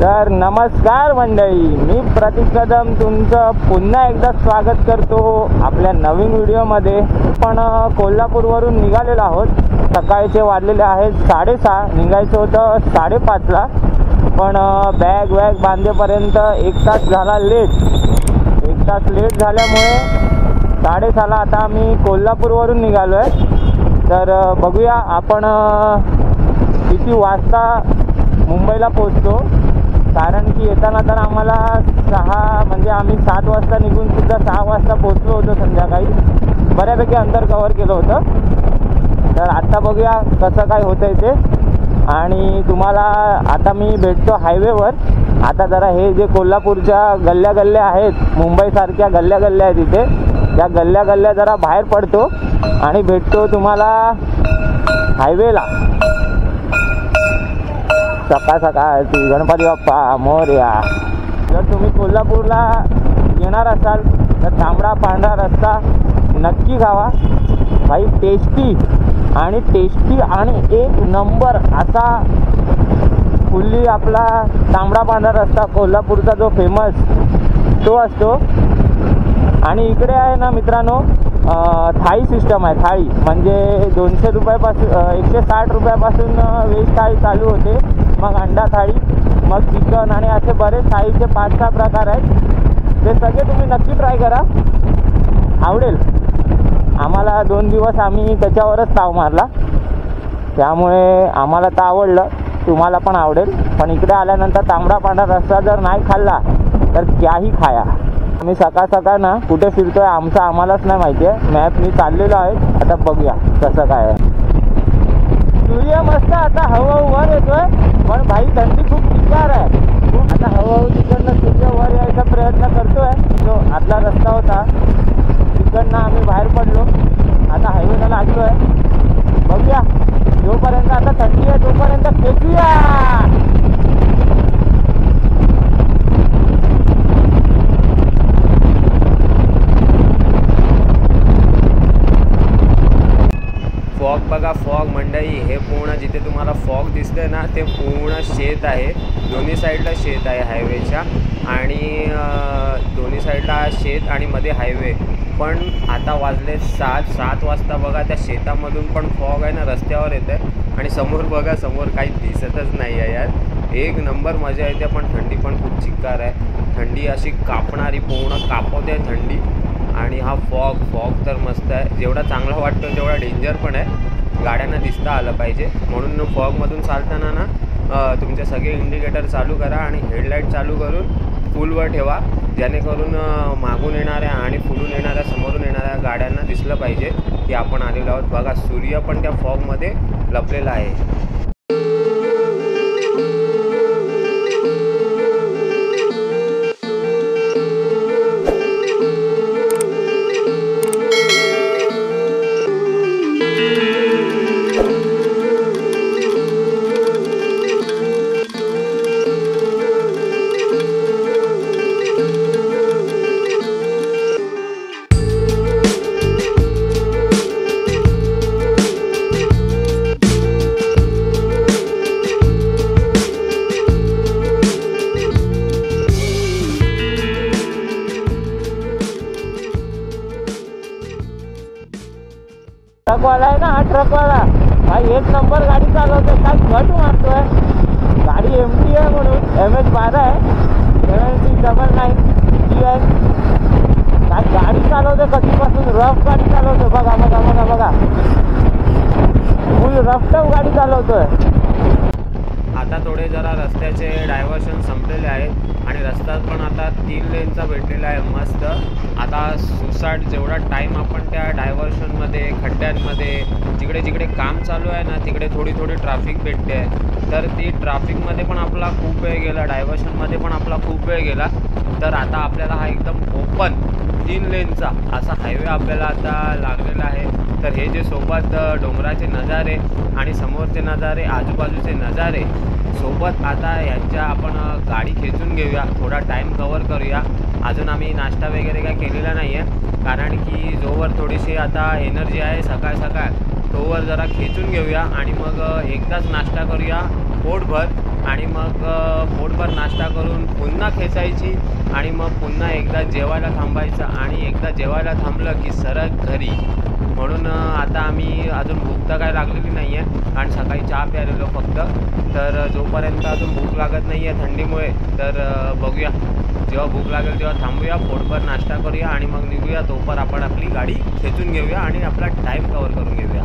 तर नमस्कार मंडळी, मी प्रतीक कदम तुमचं पुन्हा एकदा स्वागत करतो आपल्या नवीन व्हिडिओमध्ये। पण कोल्हापूरवरून निघालेलो आहोत। सकाळचे वाजलेले आहेत 6:30, निघायचं होतं 5:30ला, पण बॅग बांधेपर्यंत 1 तास झाला लेट। 1 तास लेट झाल्यामुळे 6:30ला आता आम्ही कोल्हापूरवरून निघालो आहे। तर बघूया आपण किती वाजता मुंबईला पोहोचतो, कारण की येताना तर आम्हाला 6 म्हणजे आम्ही 7 वाजता निघून सुद्धा 6 वाजता पोहोचलो होतो संध्याकाळी। बऱ्यापैकी अंतर कव्हर केलं होतं। तर आता बघूया कसं काय होतंय ते। आणि तुम्हाला आता मी भेटतो हायवेवर। आता जरा हे जे कोल्हापूरच्या गल्ल्या आहेत, मुंबईसारख्या गल्ल्या आहेत इथे, त्या गल्ल्या जरा बाहेर पडतो आणि भेटतो तुम्हाला हायवेला। सकाळ गणपती बाप्पा मोरया। जर तुम्ही कोल्हापूरला येणार असाल तर तांबडा पांढरा रस्सा नक्की खावा भाई। टेस्टी आणि एक नंबर असा फुल्ली आपला तांबडा पांढरा रस्सा कोल्हापूरचा जो फेमस तो असतो। आणि इकडे आहे ना मित्रांनो, थाळी सिस्टम आहे। थाळी म्हणजे 200 रुपयापासून 160 रुपयापासून व्हेज थाळी चालू होते, मग अंडा थाळी, मग चिकन आणि असे बरेच थाळीचे 5-6 प्रकार आहेत। ते सगळे तुम्ही नक्की ट्राय करा, आवडेल। आम्हाला 2 दिवस आम्ही त्याच्यावरच ताव मारला, त्यामुळे आम्हाला तर आवडलं, तुम्हाला पण आवडेल। पण इकडे आल्यानंतर तांबडा पांढरा रस्सा जर नाही खाल्ला तर क्याही खाया। आम्ही सकाळ ना कुठे फिरतोय आम्हालाच नाही माहिती आहे। मॅपनी चाललेलो आहे, आता बघूया कसं काय आहे। सूर्य मस्त आता हळूहळू वर येतोय, पण भाई थंडी खूप चिकार आहे। आता हळूहळू तिकडनं सूर्य वर यायचा प्रयत्न करतोय। जो आतला रस्ता होता तिकडनं आम्ही बाहेर पडलो, आता हायवेला लागलोय। बघूया, जोपर्यंत आता थंडी आहे तोपर्यंत फेकूया। फॉग बघा, फॉग मंडळी, हे पूर्ण जिथे तुम्हाला फॉग दिसतंय ना ते पूर्ण शेत आहे। दोन्ही साईडला शेत आहे हायवेच्या, आणि दोन्ही साईडला शेत आणि मध्ये हायवे। पण आता वाजले 7 वाजता बघा, त्या शेतामधून पण फॉग आहे ना रस्त्यावर येत आहे। आणि समोर बघा, समोर काही दिसतच नाही आहे यार। एक नंबर मजा येते, पण थंडी पण खूप चिक्कार आहे। थंडी अशी कापणारी, पूर्ण कापवते थंडी। आणि हा फॉग तर मस्त आहे। जेवढा चांगला वाटतो तेवढा डेंजर पण आहे। गाड्यांना दिसता आलं पाहिजे, म्हणून फॉगमधून चालताना ना तुमचे सगळे इंडिकेटर चालू करा आणि हेडलाईट चालू करून फुलवर ठेवा, जेणेकरून मागून येणाऱ्या आणि फुलून येणाऱ्या, समोरून येणाऱ्या गाड्यांना दिसलं पाहिजे की आपण आलेलो आहोत। बघा, सूर्य पण त्या फॉगमध्ये लपलेला आहे। ट्रकवाला आहे ना, हा ट्रकवाला भाई एक नंबर गाडी चालवतोय। काय घट मारतोय, गाडी एमटी आहे म्हणून, MS-12 आहे, 7099 TN। काय गाडी चालवतोय, कधीपासून रफ गाडी चालवतोय। बघा फुल रफ गाडी चालवतोय। आता थोडे जरा रस्त्याचे डायव्हर्शन संपलेले आहेत आणि रस्ता पण आता 3 लेनचा भेटलेला आहे मस्त। आता सुसाट जेवढा टाईम आपण त्या डायव्हर्शनमध्ये, खड्ड्यांमध्ये, जिकडे काम चालू आहे ना तिकडे थोडी ट्रॅफिक भेटते आहे। तर ती ट्रॅफिकमध्ये पण आपला खूप वेळ गेला, डायव्हर्शनमध्ये पण आपला खूप वेळ गेला। तर आता आपल्याला हा एकदम ओपन 3 लेनचा असा हायवे आपल्याला आता लागलेला आहे। तर हे जे सोबत डोंगराचे नजारे आणि समोरचे नजारे, आजूबाजूचे नजारे सोबत, आता यांच्या आपण गाडी खेचून घेऊया, थोडा टाईम कवर करूया। अजून आम्ही नाश्ता वगैरे काय केलेला नाही आहे, कारण की जोवर थोडीशी आता एनर्जी आहे सकाळ तोवर जरा खेचून घेऊया आणि मग एकदाच नाश्ता करूया पोटभर आणि मग पोटभर नाश्ता करून पुन्हा खेचायची आणि मग पुन्हा एकदा जेवायला थांबायचं आणि एकदा जेवायला थांबलं की सरळ घरी. म्हणून आता आम्ही अजून भूक तर काय लागलेली नाही आहे आणि सकाळी चहा प्यायलेलो फक्त. तर जोपर्यंत अजून भूक लागत नाही आहे थंडीमुळे, तर बघूया जेव्हा भूक लागेल तेव्हा थांबूया, पोटभर नाश्ता करूया आणि मग निघूया. तोपर आपण आपली गाडी खेचून घेऊया आणि आपला टाईम कवर करून घेऊया.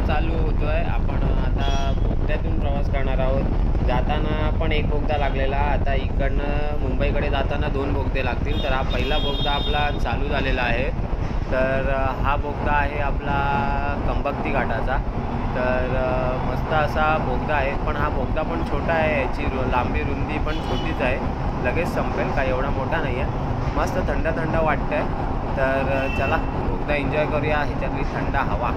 चालू होतोय. आपण आता बोगद्यातून प्रवास करणार आहोत. जाताना पण एक बोगदा लागलेला, आता इकडनं मुंबईकडे जाताना 2 बोगदे लागतील. तर हा पहिला बोगदा आपला चालू झालेला आहे. तर हा बोगदा आहे आपला कंबक्ती घाटाचा. तर मस्त असा बोगदा आहे, पण हा बोगदा पण छोटा आहे, याची लांबी रुंदी पण छोटीच आहे. लगेच संपेल, काय एवढा मोठा नाही आहे. मस्त थंड थंड वाटतं आहे. तर चला बोगदा एन्जॉय करूया, ह्याच्यातली थंड हवा.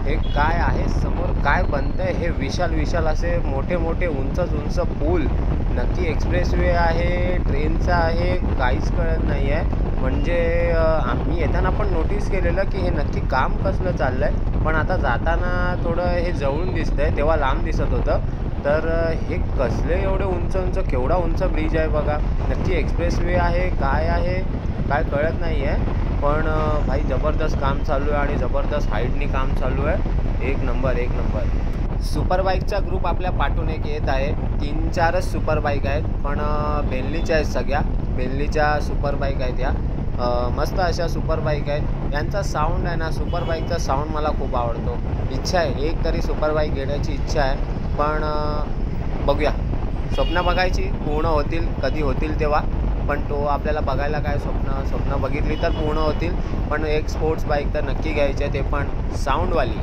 हे काय आहे समोर, काय बनतंय? हे विशाल विशाल असे मोठे मोठे उंच पूल. नक्की एक्सप्रेसवे आहे, ट्रेनचा आहे, काहीच कळत नाही आहे. म्हणजे आम्ही येताना पण नोटीस केलेलं की हे नक्की काम कसलं चाललं आहे, पण आता जाताना थोडं हे जवळून दिसतंय, तेव्हा लांब दिसत होतं. तर हे कसले एवढे उंच केवढा उंच ब्रिज आहे बघा. नक्की एक्सप्रेसवे आहे काय आहे काय कळत नाही आहे. पण भाई जबरदस्त काम चालू आहे आणि जबरदस्त हाईटनी काम चालू आहे. एक नंबर. सुपर बाईकचा ग्रुप आपल्या पाठून एक येत आहे. 3-4च सुपर बाईक आहेत, पण बेनलीच्या आहेत सगळ्या. बेनलीच्या सुपर बाईक आहेत या. मस्त अशा सुपर बाईक आहेत. यांचा साऊंड आहे ना, सुपर बाईकचा साऊंड मला खूप आवडतो. इच्छा आहे एक तरी सुपर बाईक घेण्याची इच्छा आहे, पण बघूया. स्वप्न बघायची, पूर्ण होतील कधी होतील तेव्हा. पण तो आपल्याला बघायला काय स्वप्न बघितली तर पूर्ण होतील. पण एक स्पोर्ट्स बाईक तर नक्की घ्यायची आहे, ते पण साऊंडवाली.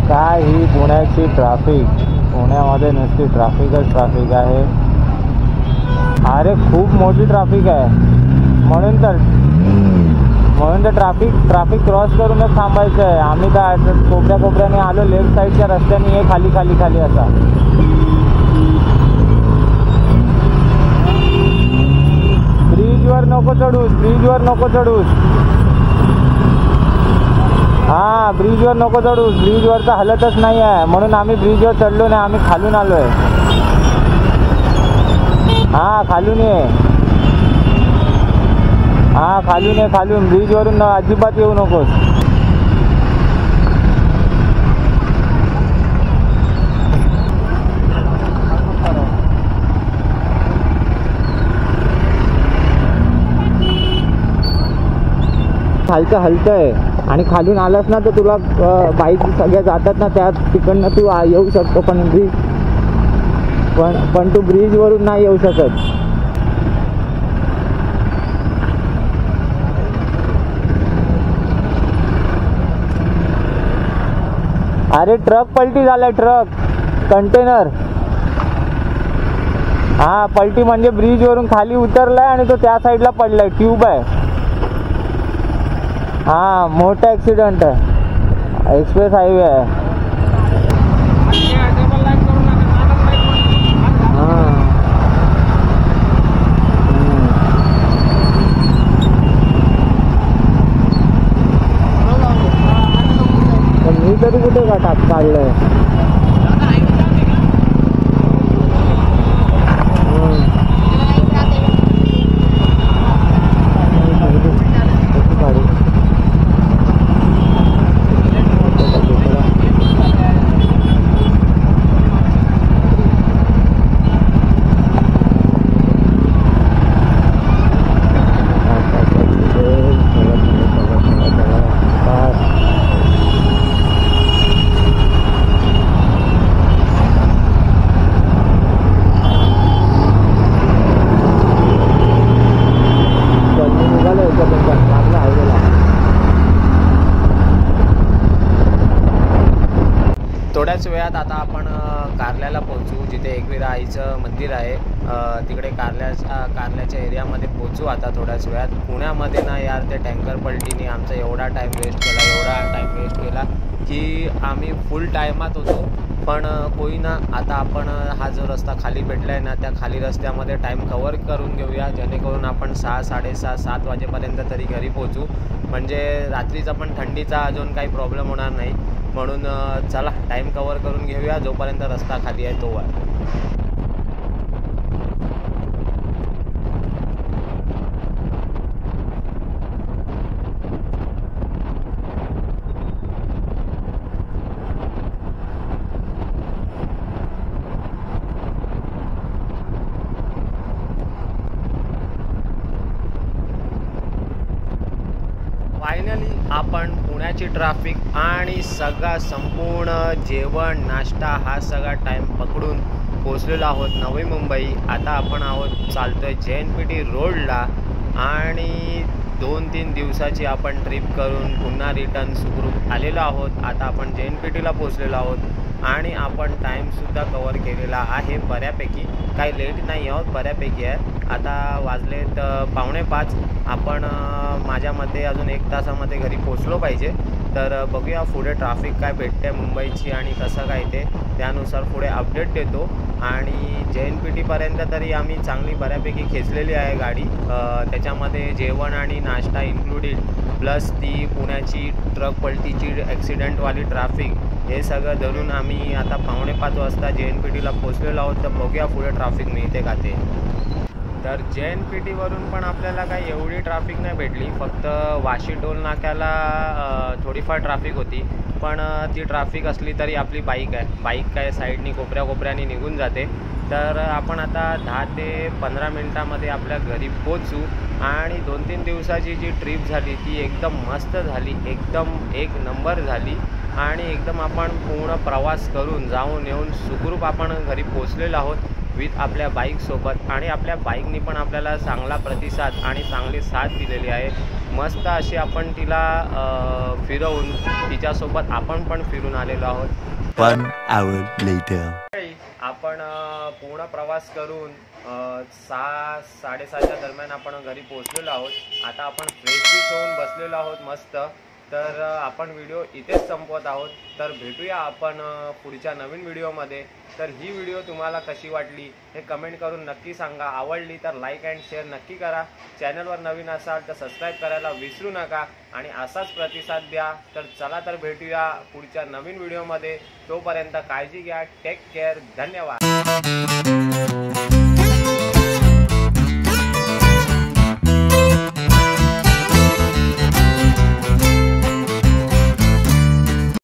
काय ही पुण्याची ट्रॅफिक. पुण्यामध्ये नुसती ट्रॅफिकच ट्रॅफिक आहे. अरे खूप मोठी ट्रॅफिक आहे. म्हणून तर ट्रॅफिक क्रॉस करूनच थांबायचं आहे. आम्ही तर कोपऱ्याने आलो, लेफ्ट साईडच्या रस्त्याने खाली असा. ब्रिजवर नको चढूस, ब्रिजवर नको चढूस. हा ब्रिजवर नको चढूस, ब्रिजवरचं हलतच नाही आहे म्हणून आम्ही ब्रिजवर चढलो नाही, आम्ही खालून आलोय. हा खालून ये, हा खालून ये, खालून. ब्रिजवरून अजिबात येऊ नकोस. खालचं हलतंय आणि खालून आलास ना तर तुला बाईक सगळ्या जातात ना त्या तिकडनं तू येऊ शकतो, पण तू ब्रिजवरून नाही येऊ शकत. अरे ट्रक पलटी झालाय, ट्रक कंटेनर. हा पलटी म्हणजे ब्रिजवरून खाली उतरलाय आणि तो त्या साईडला पडलाय, ट्यूब आहे. हा मोठा ॲक्सिडेंट आहे, एक्सप्रेस हायवे आहे. पण मी तरी कुठे काढलंय. थोड्याच वेळात आता आपण कारल्याला पोहोचू, जिथे एकविरा आईचं मंदिर आहे. तिकडे कारल्याच्या एरियामध्ये पोहोचू आता थोड्याच वेळात. पुण्यामध्ये ना यार ते टँकर पलटीने आमचा एवढा टाईम वेस्ट केला की आम्ही फुल टायमात होतो. पण कोई ना, आता आपण हा जो रस्ता खाली भेटला आहे ना त्या खाली रस्त्यामध्ये टाईम कवर करून घेऊया, जेणेकरून आपण 6, 6:30, 7 वाजेपर्यंत तरी घरी पोहोचू. म्हणजे रात्रीचा पण थंडीचा अजून काही प्रॉब्लेम होणार नाही. म्हणून चला टाईम कवर करून घेऊया जोपर्यंत रस्ता खाली आहे तो आहे. फायनली आपण पुण्याची ट्रॅफिक आणि सगळा संपूर्ण जेवण नाश्ता हा सगळा टाईम पकडून पोचलेलो आहोत नवी मुंबई. आता आपण चालतोय JNPT रोडला आणि 2-3 दिवसाची आपण ट्रिप करून पुन्हा रिटर्न सुखरूप आलेलो आहोत. आता आपण JNPTला पोचलेलो आहोत आणि आपण टाईमसुद्धा कवर केलेला आहे बऱ्यापैकी. काही लेट नाही आहोत, बऱ्यापैकी आहे. आता वाजलेत 4:45. आपण माझ्या मते अजून 1 तासामध्ये घरी पोचलो पाहिजे. तर बघूया पुढे ट्रॅफिक काय भेटते मुंबईची आणि कसं काय ते, त्यानुसार पुढे अपडेट देतो. आणि JNPTपर्यंत तरी आम्ही चांगली बऱ्यापैकी खेचलेली आहे गाडी. त्याच्यामध्ये जेवण आणि नाश्ता इन्क्लुडेड, प्लस ती पुण्याची ट्रक पलटीची ॲक्सिडेंटवाली ट्रॅफिक, हे सगळं धरून आम्ही आता 4:45 वाजता JNPTला पोचलेलो आहोत. तर बघूया पुढे ट्रॅफिक मिळते का ते. तर JNPTवरून पण आपल्याला काही एवढी ट्रॅफिक नाही भेटली. फक्त वाशी टोल नाक्याला थोडीफार ट्रॅफिक होती. पण ती ट्रॅफिक असली तरी आपली बाईक काय साईडनी कोपऱ्याने निघून जाते. तर आपण आता 10 ते 15 मिनटामध्ये आपल्या घरी पोचू. आणि 2-3 दिवसाची जी ट्रिप झाली ती एकदम मस्त झाली, एकदम 1 नंबर झाली. आणि एकदम आपण पूर्ण प्रवास करून जाऊन येऊन सुखरूप आपण घरी पोचलेलो आहोत विथ आपल्या बाईकसोबत. आणि आपल्या बाईकनी पण आपल्याला चांगला प्रतिसाद आणि चांगली साथ दिलेली आहे. मस्त अशी आपण तिला फिरवून तिच्यासोबत आपण पण फिरून आलेलो आहोत. 1 hour later. आपण पूर्ण प्रवास करून 6-6:30च्या दरम्यान आपण घरी पोहोचलेलो आहोत. आता आपण फ्रेश होऊन बसलेलो आहोत मस्त. तर आपण व्हिडिओ इथेच संपवत आहोत. तर भेटूया आपण पुढच्या नवीन व्हिडिओमध्ये. तर ही व्हिडिओ तुम्हाला कशी वाटली हे कमेंट करून नक्की सांगा. आवडली तर लाईक अँड शेअर नक्की करा. चॅनलवर नवीन असाल तर सबस्क्राईब करायला विसरू नका आणि असाच प्रतिसाद द्या. तर चला तर भेटूया पुढच्या नवीन व्हिडिओमध्ये. तोपर्यंत काळजी घ्या. Take care. धन्यवाद.